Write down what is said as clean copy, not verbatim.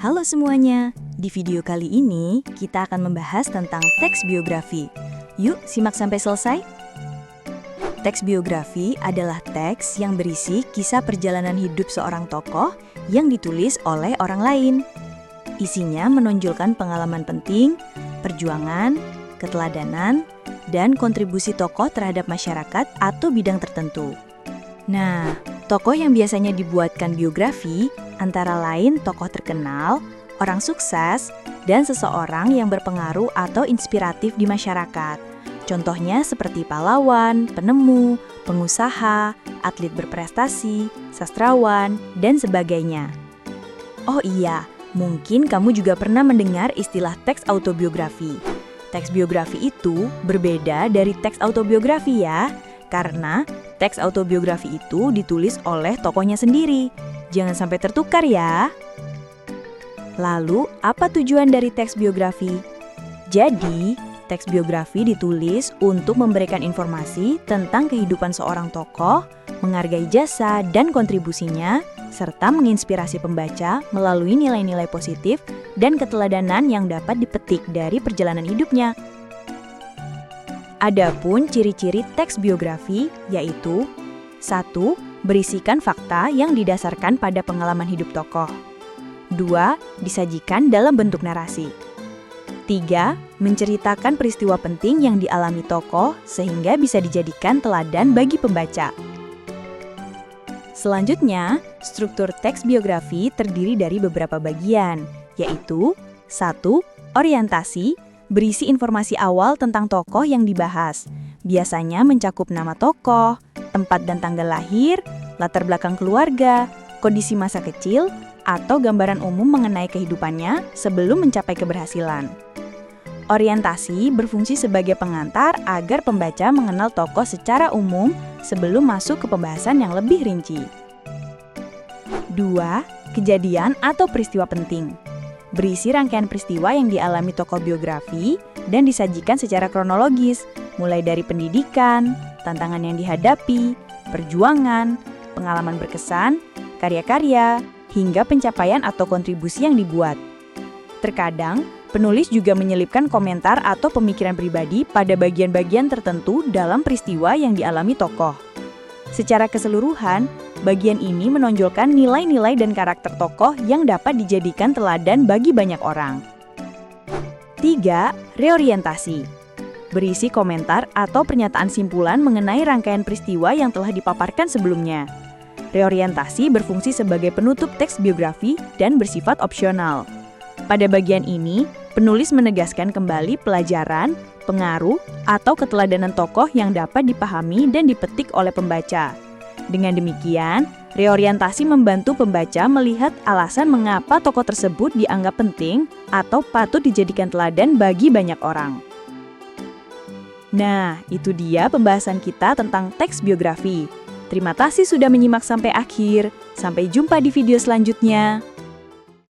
Halo semuanya, di video kali ini kita akan membahas tentang teks biografi. Yuk simak sampai selesai. Teks biografi adalah teks yang berisi kisah perjalanan hidup seorang tokoh yang ditulis oleh orang lain. Isinya menonjolkan pengalaman penting, perjuangan, keteladanan, dan kontribusi tokoh terhadap masyarakat atau bidang tertentu. Nah, tokoh yang biasanya dibuatkan biografi antara lain tokoh terkenal, orang sukses, dan seseorang yang berpengaruh atau inspiratif di masyarakat. Contohnya seperti pahlawan, penemu, pengusaha, atlet berprestasi, sastrawan, dan sebagainya. Oh iya, mungkin kamu juga pernah mendengar istilah teks autobiografi. Teks biografi itu berbeda dari teks autobiografi ya, karena teks autobiografi itu ditulis oleh tokohnya sendiri. Jangan sampai tertukar ya. Lalu, apa tujuan dari teks biografi? Jadi, teks biografi ditulis untuk memberikan informasi tentang kehidupan seorang tokoh, menghargai jasa dan kontribusinya, serta menginspirasi pembaca melalui nilai-nilai positif dan keteladanan yang dapat dipetik dari perjalanan hidupnya. Adapun ciri-ciri teks biografi yaitu 1. Berisikan fakta yang didasarkan pada pengalaman hidup tokoh. 2. Disajikan dalam bentuk narasi. 3. Menceritakan peristiwa penting yang dialami tokoh sehingga bisa dijadikan teladan bagi pembaca. Selanjutnya, struktur teks biografi terdiri dari beberapa bagian, yaitu 1. Orientasi, berisi informasi awal tentang tokoh yang dibahas. Biasanya mencakup nama tokoh, tempat dan tanggal lahir, latar belakang keluarga, kondisi masa kecil, atau gambaran umum mengenai kehidupannya sebelum mencapai keberhasilan. Orientasi berfungsi sebagai pengantar agar pembaca mengenal tokoh secara umum sebelum masuk ke pembahasan yang lebih rinci. 2. Kejadian atau peristiwa penting. Berisi rangkaian peristiwa yang dialami tokoh biografi dan disajikan secara kronologis, mulai dari pendidikan, tantangan yang dihadapi, perjuangan, pengalaman berkesan, karya-karya, hingga pencapaian atau kontribusi yang dibuat. Terkadang, penulis juga menyelipkan komentar atau pemikiran pribadi pada bagian-bagian tertentu dalam peristiwa yang dialami tokoh. Secara keseluruhan, bagian ini menonjolkan nilai-nilai dan karakter tokoh yang dapat dijadikan teladan bagi banyak orang. 3. Reorientasi. Berisi komentar atau pernyataan simpulan mengenai rangkaian peristiwa yang telah dipaparkan sebelumnya. Reorientasi berfungsi sebagai penutup teks biografi dan bersifat opsional. Pada bagian ini, penulis menegaskan kembali pelajaran, pengaruh, atau keteladanan tokoh yang dapat dipahami dan dipetik oleh pembaca. Dengan demikian, reorientasi membantu pembaca melihat alasan mengapa tokoh tersebut dianggap penting atau patut dijadikan teladan bagi banyak orang. Nah, itu dia pembahasan kita tentang teks biografi. Terima kasih sudah menyimak sampai akhir. Sampai jumpa di video selanjutnya.